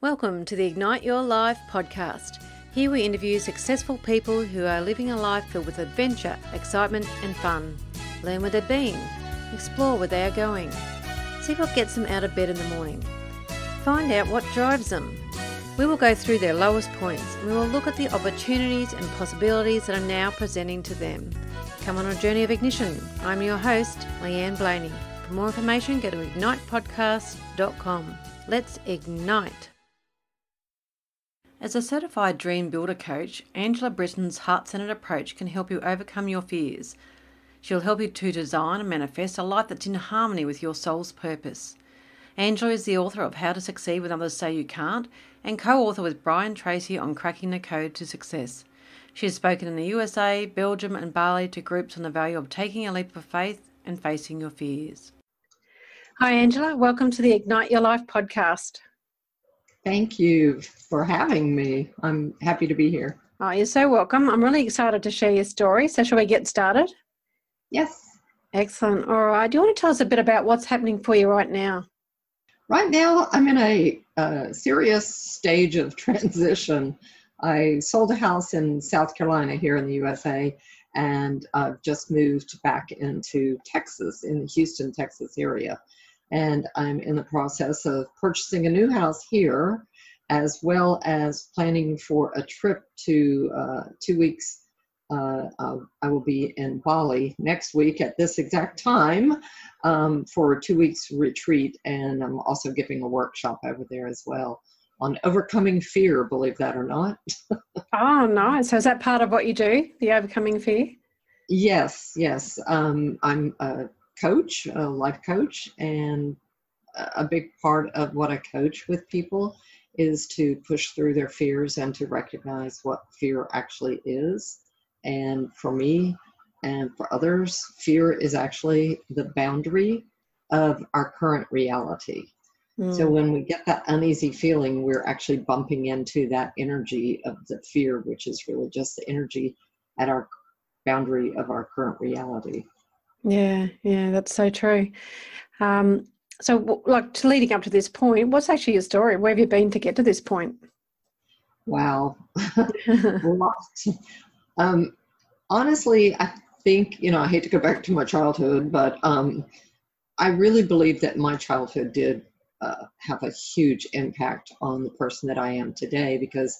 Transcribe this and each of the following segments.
Welcome to the Ignite Your Life podcast. Here we interview successful people who are living a life filled with adventure, excitement and fun. Learn where they're being, explore where they are going, see what gets them out of bed in the morning. Find out what drives them. We will go through their lowest points and we will look at the opportunities and possibilities that are now presenting to them. Come on a journey of ignition. I'm your host, Leanne Blaney. For more information, go to ignitepodcast.com. Let's ignite. As a certified dream builder coach, Angela Brittain's heart-centered approach can help you overcome your fears. She'll help you to design and manifest a life that's in harmony with your soul's purpose. Angela is the author of How to Succeed When Others Say You Can't and co-author with Brian Tracy on Cracking the Code to Success. She has spoken in the USA, Belgium and Bali to groups on the value of taking a leap of faith and facing your fears. Hi Angela, welcome to the Ignite Your Life podcast. Thank you for having me. I'm happy to be here. Oh, you're so welcome. I'm really excited to share your story. So shall we get started? Yes. Excellent. All right. Do you want to tell us a bit about what's happening for you right now? Right now, I'm in a serious stage of transition. I sold a house in South Carolina here in the USA, and I've just moved back into Texas, in the Houston, Texas area. And I'm in the process of purchasing a new house here, as well as planning for a trip to 2 weeks. I will be in Bali next week at this exact time for a 2 weeks retreat. And I'm also giving a workshop over there as well on overcoming fear, believe that or not. Oh, nice. So is that part of what you do, the overcoming fear? Yes. I'm a coach, a life coach, and a big part of what I coach with people is to push through their fears and to recognize what fear actually is. And for me and for others, fear is actually the boundary of our current reality. So when we get that uneasy feeling, we're actually bumping into that energy of the fear, which is really just the energy at our boundary of our current reality. Yeah, that's so true. So like leading up to this point, what's actually your story? Where have you been to get to this point? Wow. Honestly, I think, I hate to go back to my childhood, but I really believe that my childhood did have a huge impact on the person that I am today, because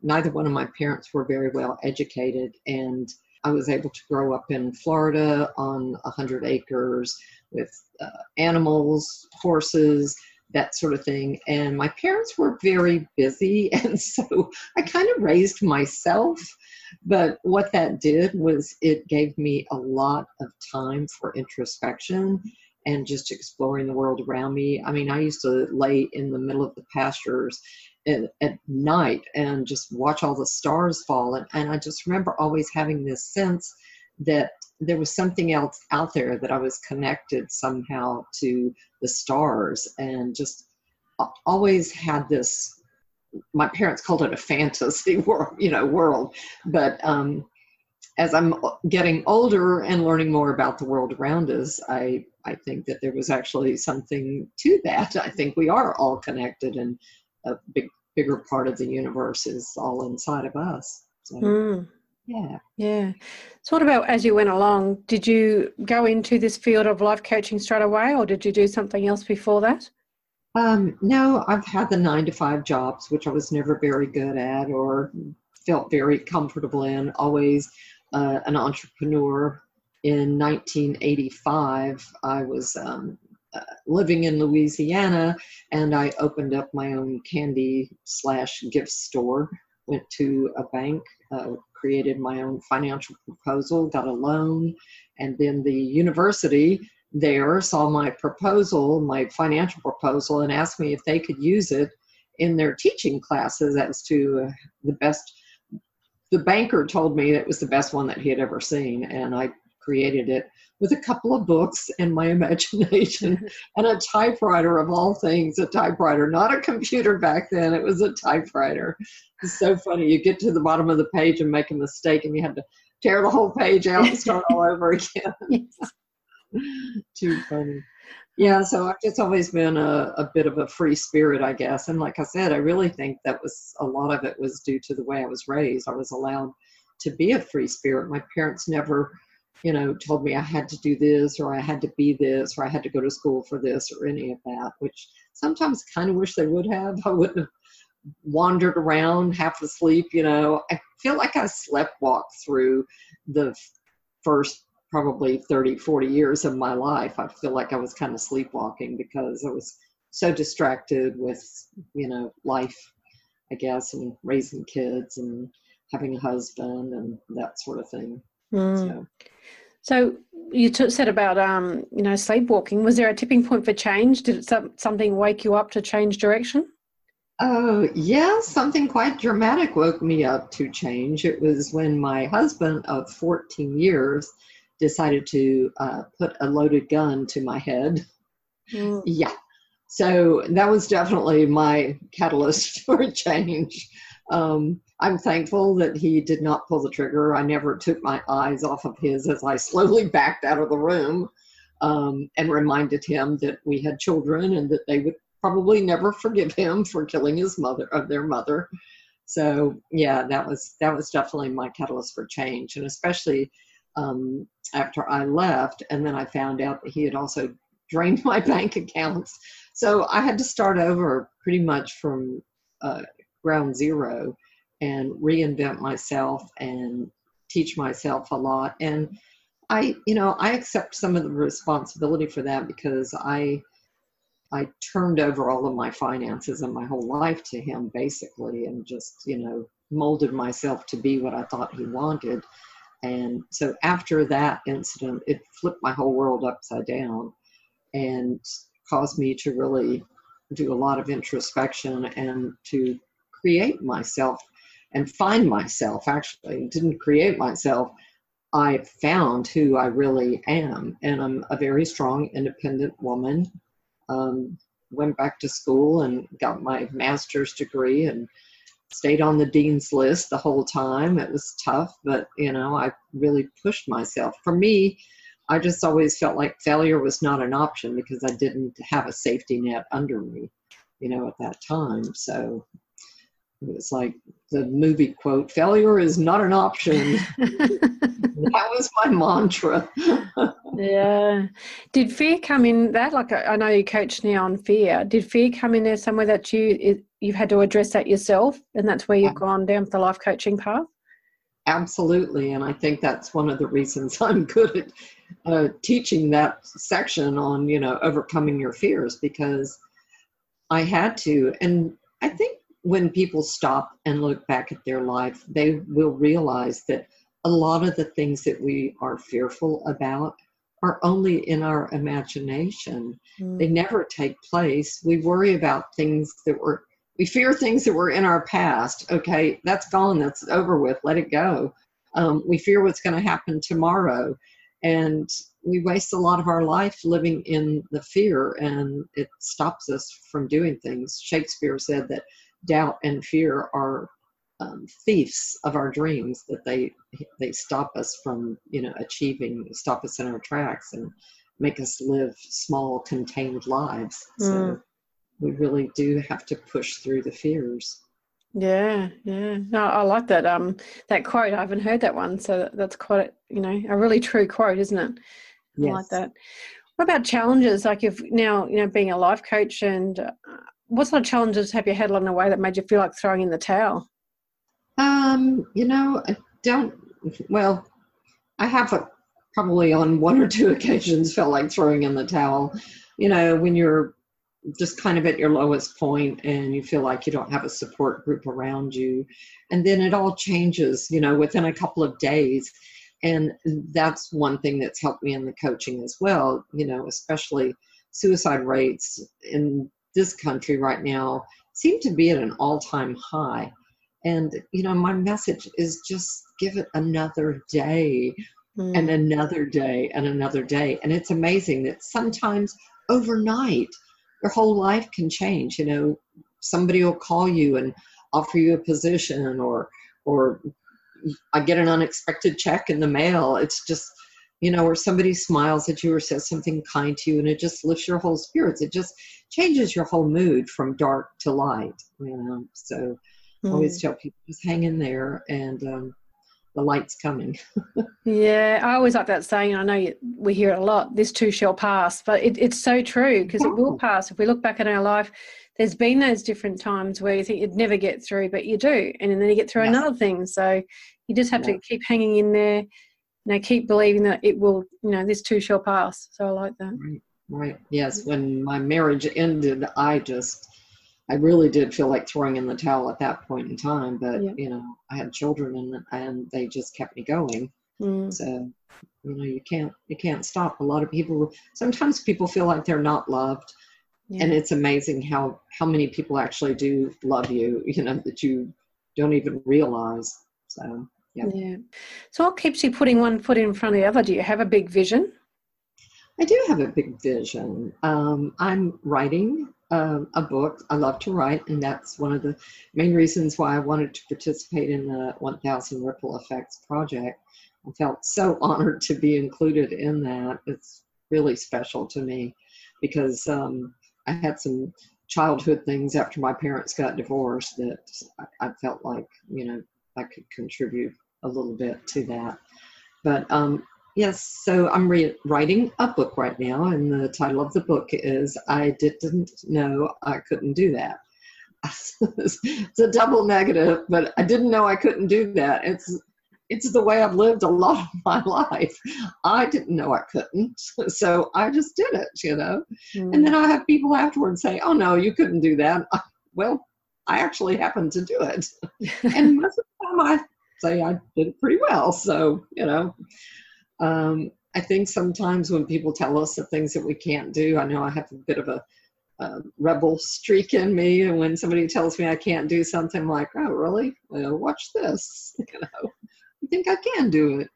neither one of my parents were very well educated, and I was able to grow up in Florida on 100 acres with animals, horses, that sort of thing. And my parents were very busy, and so I kind of raised myself. But what that did was it gave me a lot of time for introspection and just exploring the world around me. I mean, I used to lay in the middle of the pastures at night and just watch all the stars fall. And I just remember always having this sense that there was something else out there, that I was connected somehow to the stars, and just always had this, my parents called it a fantasy world. But as I'm getting older and learning more about the world around us, I think that there was actually something to that. I think we are all connected, and a bigger part of the universe is all inside of us. So, Yeah. So what about as you went along, did you go into this field of life coaching straight away, or did you do something else before that? No, I've had the 9-to-5 jobs, which I was never very good at or felt very comfortable in. Always an entrepreneur. In 1985, I was living in Louisiana, and I opened up my own candy/gift store. Went to a bank, created my own financial proposal, got a loan, and then the university there saw my proposal, my financial proposal, and asked me if they could use it in their teaching classes as to the best. The banker told me it was the best one that he had ever seen, and I created it with a couple of books and my imagination and a typewriter, of all things, a typewriter, not a computer back then. It was a typewriter. It's so funny. You get to the bottom of the page and make a mistake, and you have to tear the whole page out and start all over again. Too funny. Yeah, so I've just always been a bit of a free spirit, I guess. And like I said, I really think that was a lot of it was due to the way I was raised. I was allowed to be a free spirit. My parents never, told me I had to do this or I had to be this or I had to go to school for this or any of that, which sometimes kind of wish they would have. I wouldn't have wandered around half asleep. I feel like I sleptwalked through the first probably 30, 40 years of my life. I feel like I was kind of sleepwalking because I was so distracted with, life, I guess, and raising kids and having a husband and that sort of thing. So you said about, sleepwalking. Was there a tipping point for change? Did something wake you up to change direction? Oh, yeah, something quite dramatic woke me up to change. It was when my husband of 14 years decided to put a loaded gun to my head. Yeah. So that was definitely my catalyst for a change. I'm thankful that he did not pull the trigger. I never took my eyes off of his as I slowly backed out of the room and reminded him that we had children and that they would probably never forgive him for killing their mother. So yeah, that was definitely my catalyst for change. And especially after I left, and then I found out that he had also drained my bank accounts. So I had to start over pretty much from ground zero and reinvent myself and teach myself a lot. And I accept some of the responsibility for that because I turned over all of my finances and my whole life to him basically, and just, molded myself to be what I thought he wanted. And so after that incident, it flipped my whole world upside down and caused me to really do a lot of introspection and to create myself and find myself. Actually, didn't create myself. I found who I really am. And I'm a very strong, independent woman. Went back to school and got my master's degree and stayed on the dean's list the whole time. It was tough, but I really pushed myself. For me, I just always felt like failure was not an option because I didn't have a safety net under me, at that time. So it was like the movie quote, failure is not an option. That was my mantra. Yeah. Did fear come in that? Like, I know you coach now on fear. Did fear come in there somewhere that you've had to address that yourself, and that's where you've gone down the life coaching path? Absolutely. And I think that's one of the reasons I'm good at teaching that section on, overcoming your fears, because I had to. And I think when people stop and look back at their life, they will realize that a lot of the things that we are fearful about are only in our imagination. They never take place. We worry about things we fear things that were in our past. Okay, that's gone, that's over with, let it go. We fear what's going to happen tomorrow. And we waste a lot of our life living in the fear, and it stops us from doing things. Shakespeare said that doubt and fear are thieves of our dreams, that they stop us from achieving, stop us in our tracks and make us live small contained lives. So we really do have to push through the fears. Yeah. No, I like that that quote. I haven't heard that one, so that's quite a really true quote, isn't it? Yes. I like that. What about challenges? Like, if now being a life coach, and what sort of challenges have you had along the way that made you feel like throwing in the towel? I have probably on one or two occasions felt like throwing in the towel, when you're just kind of at your lowest point and you feel like you don't have a support group around you. And then it all changes, within a couple of days. And that's one thing that's helped me in the coaching as well, especially suicide rates in this country right now seem to be at an all-time high. And, my message is just give it another day and another day and another day. And it's amazing that sometimes overnight, your whole life can change. Somebody will call you and offer you a position, or I get an unexpected check in the mail. It's just, or somebody smiles at you or says something kind to you, and it just lifts your whole spirits. It just changes your whole mood from dark to light. So I always tell people, just hang in there, and the light's coming. Yeah, I always like that saying. I know we hear it a lot, this too shall pass, but it's so true, because it will pass. If we look back at our life, there's been those different times where you think you'd never get through, but you do, and then you get through another thing. So you just have to keep hanging in there, keep believing that it will, this too shall pass. So I like that. Right. Yes. When my marriage ended, I really did feel like throwing in the towel at that point in time, but I had children, and they just kept me going. So, you can't stop. A lot of people, sometimes people feel like they're not loved. And it's amazing how many people actually do love you, that you don't even realize. So, yeah. So what keeps you putting one foot in front of the other? Do you have a big vision? I do have a big vision. I'm writing a book. I love to write, and that's one of the main reasons why I wanted to participate in the 1000 Ripple Effects project. I felt so honored to be included in that. It's really special to me, because I had some childhood things after my parents got divorced that I felt like, I could contribute a little bit to that. But yes, so I'm writing a book right now, and the title of the book is I Didn't Know I Couldn't Do That. It's a double negative, but I didn't know I couldn't do that. It's the way I've lived a lot of my life. I didn't know I couldn't, so I just did it, And then I have people afterwards say, "Oh no, you couldn't do that." Well, I actually happened to do it, and most of the time I say I did it pretty well. So, I think sometimes when people tell us the things that we can't do, I know I have a bit of a rebel streak in me, and when somebody tells me I can't do something, I'm like, "Oh, really? Well, watch this." I think I can do it.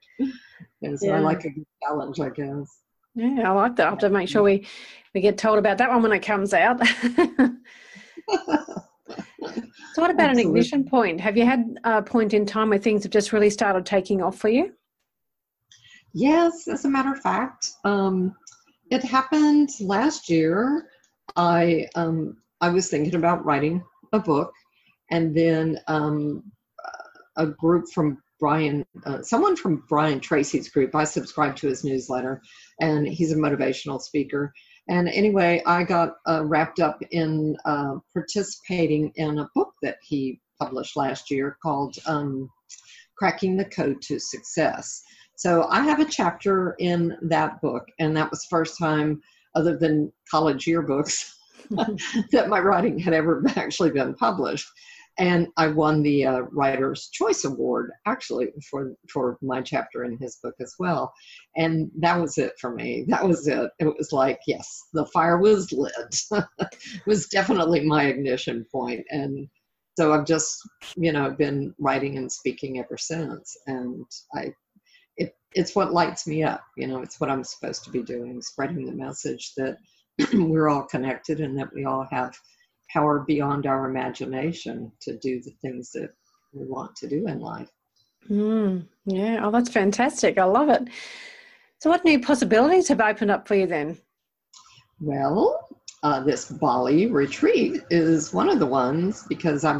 And so I like a good challenge, I guess. Yeah, I like that. I'll have to make sure we get told about that one when it comes out. So what about an ignition point? Have you had a point in time where things have just really started taking off for you? Yes, as a matter of fact. It happened last year. I was thinking about writing a book, and then a group from someone from Brian Tracy's group, I subscribe to his newsletter, and he's a motivational speaker. And anyway, I got wrapped up in participating in a book that he published last year called Cracking the Code to Success. So I have a chapter in that book, and that was the first time, other than college yearbooks, that my writing had ever actually been published. And I won the Writer's Choice Award, actually, for my chapter in his book as well. And that was it for me. That was it. It was like, yes, the fire was lit. It was definitely my ignition point. And so I've just, been writing and speaking ever since. And it's what lights me up. It's what I'm supposed to be doing, spreading the message that we're all connected and that we all have power beyond our imagination to do the things that we want to do in life. Yeah. Oh, that's fantastic. I love it. So what new possibilities have opened up for you then? Well, this Bali retreat is one of the ones, because I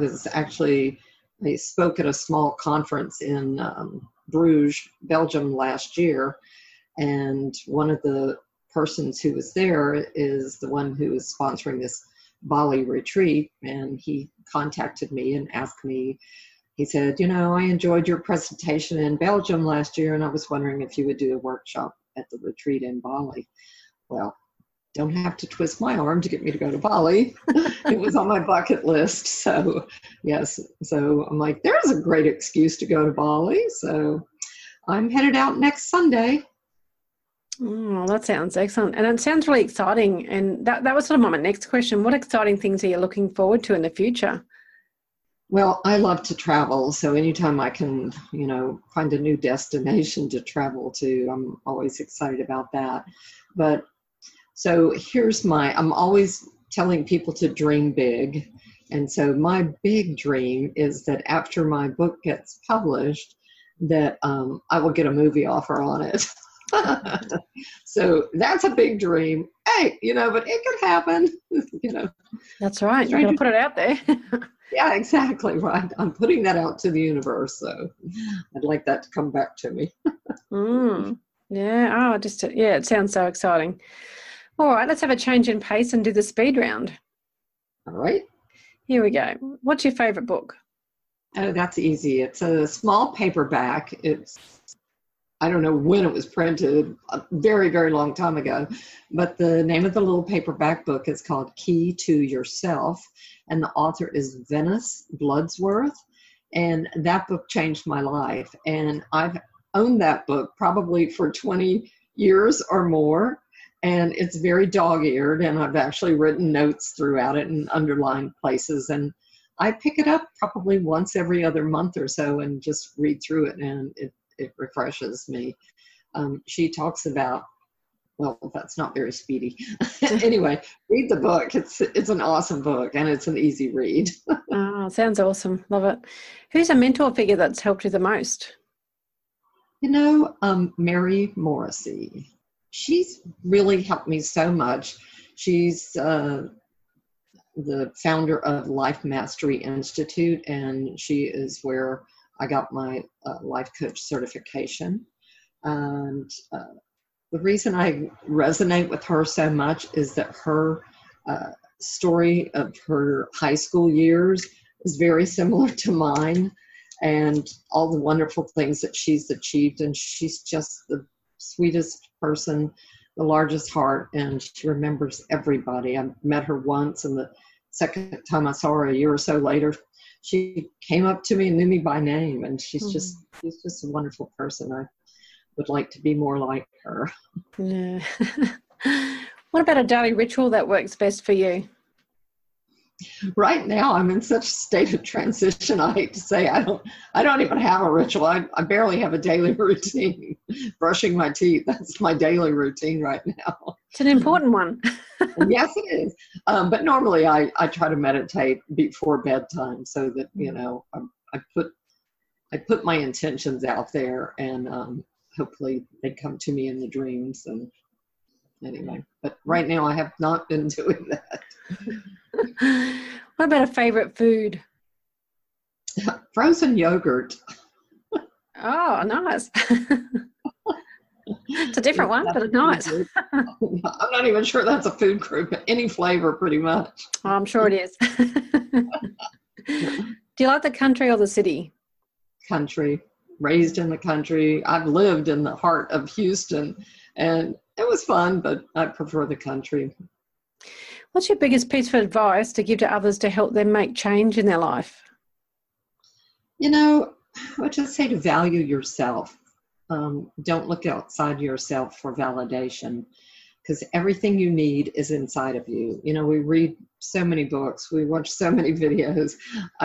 spoke at a small conference in Bruges, Belgium last year, and one of the persons who was there is the one who is sponsoring this Bali retreat, and he contacted me and asked me, he said, I enjoyed your presentation in Belgium last year, and I was wondering if you would do a workshop at the retreat in Bali. Well, don't have to twist my arm to get me to go to Bali. It was on my bucket list. So yes, so I'm like, there's a great excuse to go to Bali. So I'm headed out next Sunday. Oh, that sounds excellent. And it sounds really exciting. And that was sort of my next question. What exciting things are you looking forward to in the future? Well, I love to travel. So anytime I can, find a new destination to travel to, I'm always excited about that. But so I'm always telling people to dream big. And so my big dream is that after my book gets published, that I will get a movie offer on it. So that's a big dream. Hey, but it could happen. That's right. You've got to put it out there. Yeah, exactly right. I'm putting that out to the universe, so I'd like that to come back to me. Yeah. Oh, it sounds so exciting. All right, let's have a change in pace and do the speed round. All right. Here we go. What's your favourite book? Oh, that's easy. It's a small paperback. I don't know when it was printed, a very, very long time ago, but the name of the little paperback book is called Key to Yourself, and the author is Venice Bloodsworth, and that book changed my life, and I've owned that book probably for 20 years or more, and it's very dog-eared, and I've actually written notes throughout it and underlined places, and I pick it up probably once every other month or so and just read through it, and it refreshes me. She talks about, well, that's not very speedy. Anyway, read the book. It's an awesome book, and it's an easy read. Oh, sounds awesome. Love it. Who's a mentor figure that's helped you the most? Mary Morrissey. She's really helped me so much. She's the founder of Life Mastery Institute, and she is where I got my life coach certification. And the reason I resonate with her so much is that her story of her high school years is very similar to mine, and all the wonderful things that she's achieved. And she's just the sweetest person, the largest heart, and she remembers everybody. I met her once, and the second time I saw her a year or so later, she came up to me and knew me by name, and she's just a wonderful person. I would like to be more like her. Yeah. What about a daily ritual that works best for you? Right now, I'm in such a state of transition. I hate to say, I don't even have a ritual. I barely have a daily routine. Brushing my teeth, that's my daily routine right now. It's an important one. Yes, it is. But normally I try to meditate before bedtime, so that, I put my intentions out there, and hopefully they come to me in the dreams. And anyway, but right now I have not been doing that. What about a favorite food? Frozen yogurt. Oh, nice. It's a different one, but it's nice. I'm not even sure that's a food group. Any flavor, pretty much. Oh, I'm sure it is. Do you like the country or the city? Country. Raised in the country. I've lived in the heart of Houston, and it was fun, but I prefer the country. What's your biggest piece of advice to give to others to help them make change in their life? I would just say to value yourself. Don't look outside yourself for validation, because everything you need is inside of you. We read so many books, we watch so many videos.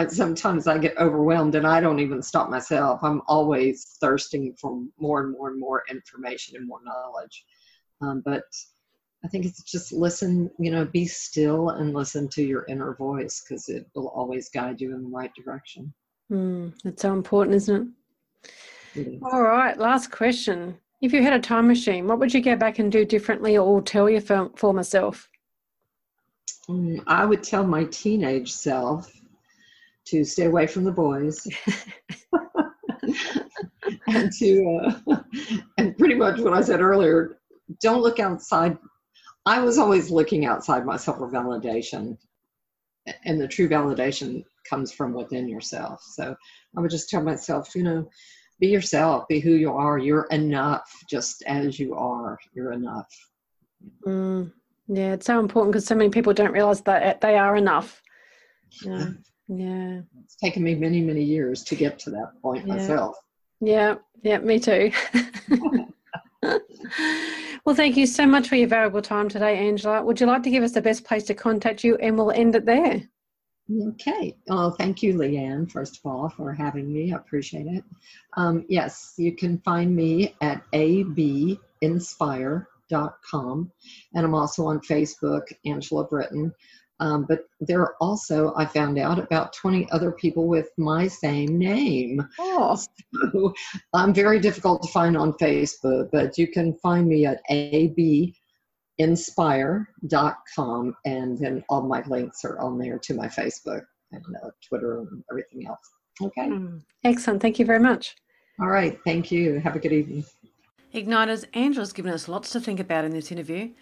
Sometimes I get overwhelmed, and I don't even stop myself. I'm always thirsting for more and more and more information and more knowledge. But I think it's just listen, be still and listen to your inner voice, because it will always guide you in the right direction. That's so important, isn't it? All right, last question. If you had a time machine, what would you go back and do differently or tell your former self? I would tell my teenage self to stay away from the boys. And pretty much what I said earlier, don't look outside. I was always looking outside myself for validation, and the true validation comes from within yourself. So I would just tell myself, be yourself, be who you are. You're enough just as you are. You're enough. Yeah, it's so important, because so many people don't realize that they are enough. Yeah. It's taken me many, many years to get to that point myself. Yeah, me too. Well, thank you so much for your valuable time today, Angela. Would you like to give us the best place to contact you, and we'll end it there? Okay. Well, thank you, Leanne, first of all, for having me. I appreciate it. Yes, you can find me at abinspire.com, and I'm also on Facebook, Angela Brittain. But there are also, I found out, about 20 other people with my same name. Oh, So I'm very difficult to find on Facebook, but you can find me at abinspire.com, and then all my links are on there to my Facebook and Twitter and everything else. Okay. excellent. Thank you very much. All right. Thank you. Have a good evening. Igniters, Angela's given us lots to think about in this interview.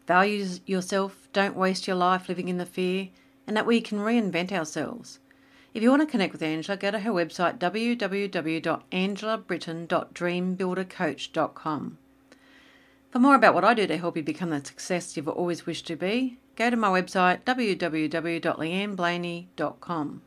Value yourself, don't waste your life living in the fear, and that we can reinvent ourselves. If you want to connect with Angela, go to her website www.angelabrittain.dreambuildercoach.com. For more about what I do to help you become the success you've always wished to be, go to my website www.leanneblaney.com.